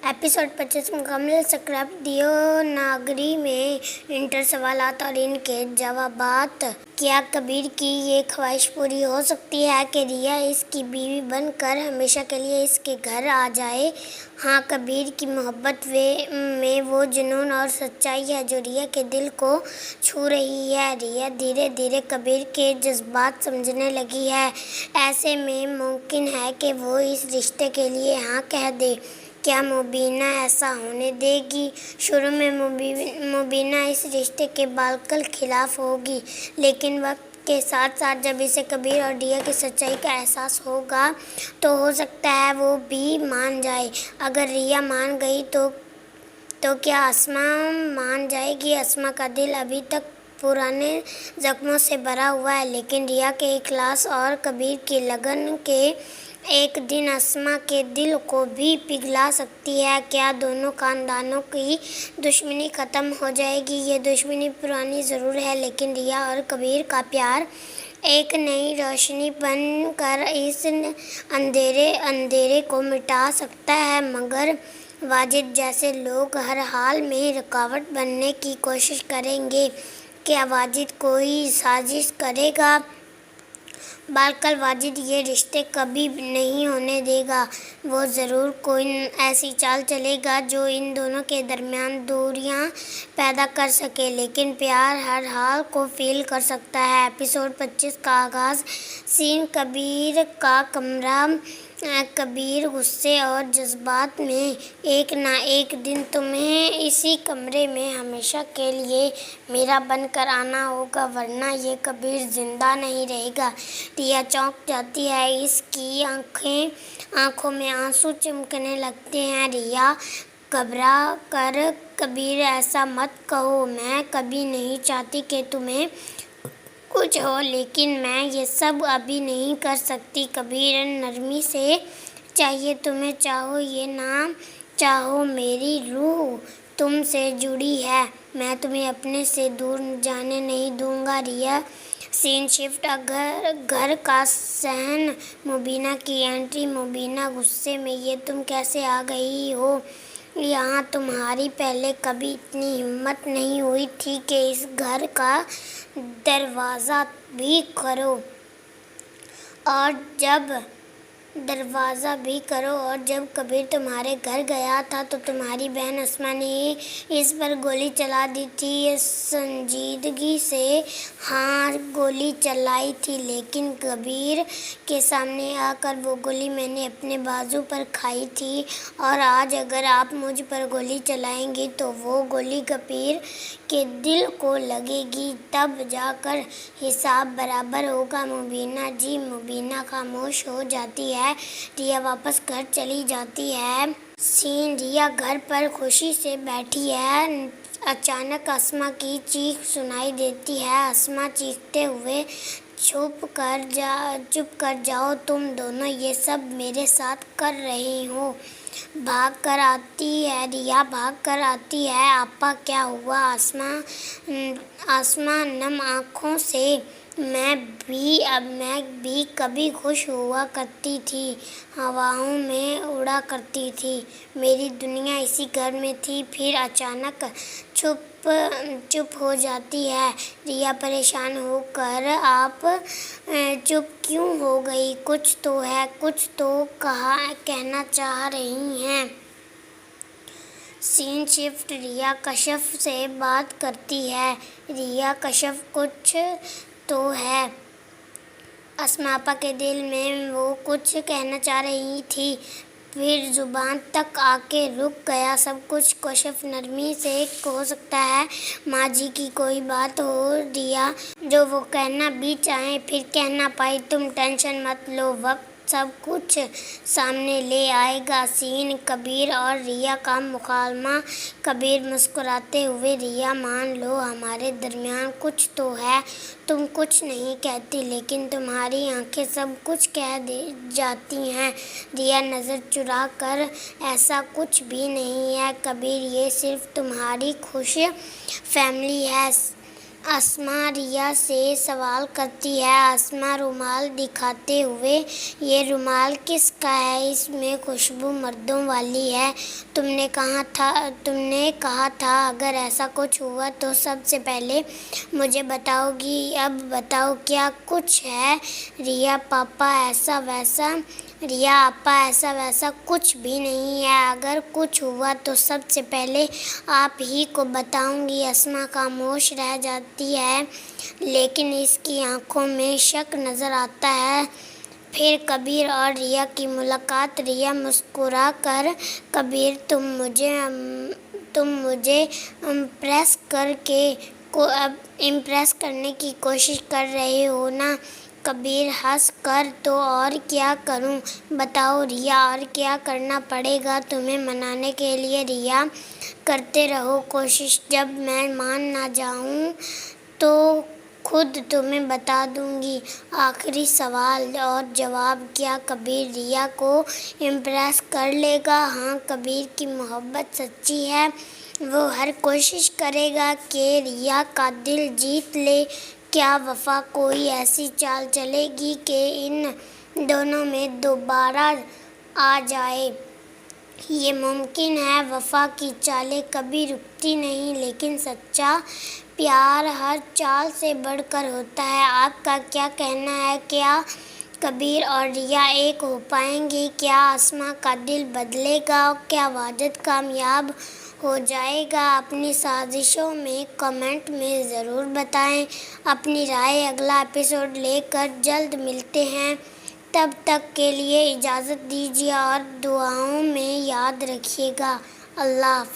Episode 25 मुकम्मल script Devanagari में inter सवालात और इनके जवाबात। क्या कबीर की ये ख्वाहिश पूरी हो सकती है कि रिया इसकी बीवी बनकर हमेशा के लिए इसके घर आ जाए? हाँ, कबीर की मोहब्बत में वो जुनून और सच्चाई है जो रिया के दिल को छू रही है। रिया धीरे धीरे कबीर के जज्बात समझने लगी है। ऐसे में मुमकिन है कि वो इस रिश्ते के लिए हाँ कह दे। क्या मुबीना ऐसा होने देगी? शुरू में मुबीना इस रिश्ते के बालकल खिलाफ होगी, लेकिन वक्त के साथ साथ जब इसे कबीर और रिया की सच्चाई का एहसास होगा तो हो सकता है वो भी मान जाए। अगर रिया मान गई तो क्या अस्मा मान जाएगी? अस्मा का दिल अभी तक पुराने जख्मों से भरा हुआ है, लेकिन रिया के इखलास और कबीर की लगन के एक दिन अस्मा के दिल को भी पिघला सकती है। क्या दोनों खानदानों की दुश्मनी ख़त्म हो जाएगी? ये दुश्मनी पुरानी ज़रूर है, लेकिन रिया और कबीर का प्यार एक नई रोशनी बन कर इस अंधेरे को मिटा सकता है। मगर वाजिद जैसे लोग हर हाल में रुकावट बनने की कोशिश करेंगे। क्या वाजिद कोई साजिश करेगा? बालकल वाजिद ये रिश्ते कभी नहीं होने देगा। वो ज़रूर कोई ऐसी चाल चलेगा जो इन दोनों के दरमियान दूरियां पैदा कर सके, लेकिन प्यार हर हाल को फील कर सकता है। एपिसोड 25 का आगाज़ सीन कबीर का कमरा। कबीर गुस्से और जज्बात में, एक ना एक दिन तुम्हें इसी कमरे में हमेशा के लिए मेरा बनकर आना होगा, वरना ये कबीर जिंदा नहीं रहेगा। रिया चौंक जाती है। इसकी आंखों में आंसू चमकने लगते हैं। रिया घबरा कर, कबीर ऐसा मत कहो, मैं कभी नहीं चाहती कि तुम्हें कुछ हो, लेकिन मैं ये सब अभी नहीं कर सकती। कबीर नरमी से, चाहिए तुम्हें चाहो ये ना चाहो, मेरी रूह तुमसे जुड़ी है, मैं तुम्हें अपने से दूर जाने नहीं दूंगा। रिया सीन शिफ्ट। घर का सहन। मुबीना की एंट्री। मुबीना गुस्से में, ये तुम कैसे आ गई हो यहाँ? तुम्हारी पहले कभी इतनी हिम्मत नहीं हुई थी कि इस घर का दरवाज़ा भी करो, और जब कबीर तुम्हारे घर गया था तो तुम्हारी बहन अस्मा ने इस पर गोली चला दी थी। ये संजीदगी से, हाँ गोली चलाई थी, लेकिन कबीर के सामने आकर वो गोली मैंने अपने बाजू पर खाई थी, और आज अगर आप मुझ पर गोली चलाएंगी तो वो गोली कबीर के दिल को लगेगी, तब जाकर हिसाब बराबर होगा। मुबीना जी। मुबीना खामोश हो जाती है। रिया वापस घर चली जाती है। सीन। रिया घर पर खुशी से बैठी है। अचानक अस्मा की चीख सुनाई देती है। अस्मा चीखते हुए, चुप कर जाओ तुम दोनों, ये सब मेरे साथ कर रही हो। भाग कर आती है रिया, भाग कर आती है। आपा क्या हुआ? आसमा नम आँखों से, मैं भी कभी खुश हुआ करती थी, हवाओं में उड़ा करती थी, मेरी दुनिया इसी घर में थी। फिर अचानक चुप हो जाती है रिया परेशान होकर। आप चुप क्यों हो गई? कुछ तो है, कुछ तो कहना चाह रही हैं। Scene shift. रिया कशफ से बात करती है। रिया कशफ, कुछ तो है। अस्मा के दिल में वो कुछ कहना चाह रही थी, फिर जुबान तक आके रुक गया सब कुछ। कशफ नरमी से, हो सकता है माँ जी की कोई बात हो रिया, जो वो कहना भी चाहें फिर कह ना पाई। तुम टेंशन मत लो, वक्त सब कुछ सामने ले आएगा। सीन कबीर और रिया का मुकालमा। कबीर मुस्कुराते हुए, रिया मान लो हमारे दरमियान कुछ तो है, तुम कुछ नहीं कहती, लेकिन तुम्हारी आंखें सब कुछ कह दे जाती हैं। रिया नज़र चुरा कर, ऐसा कुछ भी नहीं है कबीर, ये सिर्फ तुम्हारी खुश फैमिली है। اسما ریا سے سوال کرتی ہے۔ اسما رومال دکھاتے ہوئے، یہ رومال کس کا ہے؟ اس میں خوشبو مردوں والی ہے۔ تم نے کہا تھا اگر ایسا کچھ ہوا تو سب سے پہلے مجھے بتاؤ گی۔ اب بتاؤ کیا کچھ ہے؟ ریا آپا ایسا ویسا کچھ بھی نہیں ہے۔ اگر کچھ ہوا تو سب سے پہلے آپ ہی کو بتاؤں گی۔ اسما خاموش رہ جاتی ہے، لیکن اس کی آنکھوں میں شک نظر آتا ہے۔ پھر کبیر اور ریا کی ملاقات۔ ریا مسکرا کر، کبیر تم مجھے امپریس کرنے کی کوشش کر رہے ہو نا؟ کبیر ہنس کر، تو اور کیا کروں؟ بتاؤ ریا، اور کیا کرنا پڑے گا تمہیں منانے کے لیے؟ ریا کرتے رہو کوشش، جب میں مان نہ جاؤں تو خود تمہیں بتا دوں گی۔ آخری سوال اور جواب، کیا کبیر ریا کو امپریس کر لے گا؟ ہاں، کبیر کی محبت سچی ہے، وہ ہر کوشش کرے گا کہ ریا کا دل جیت لے۔ کیا وفا کوئی ایسی چال چلے گی کہ ان دونوں میں دوبارہ آ جائے؟ یہ ممکن ہے۔ وفا کی چالیں کبھی رکتی نہیں، لیکن سچا پیار ہر چال سے بڑھ کر ہوتا ہے۔ آپ کا کیا کہنا ہے؟ کیا کبیر اور ریا ایک ہو پائیں گے؟ کیا اسما کا دل بدلے گا؟ کیا واجد کامیاب ہو جائے گا؟ اپنی سازشوں میں کمنٹ میں ضرور بتائیں اپنی رائے۔ اگلا ایپیسوڈ لے کر جلد ملتے ہیں، تب تک کے لیے اجازت دیجیے اور دعاؤں میں یاد رکھیے گا۔ اللہ حافظ۔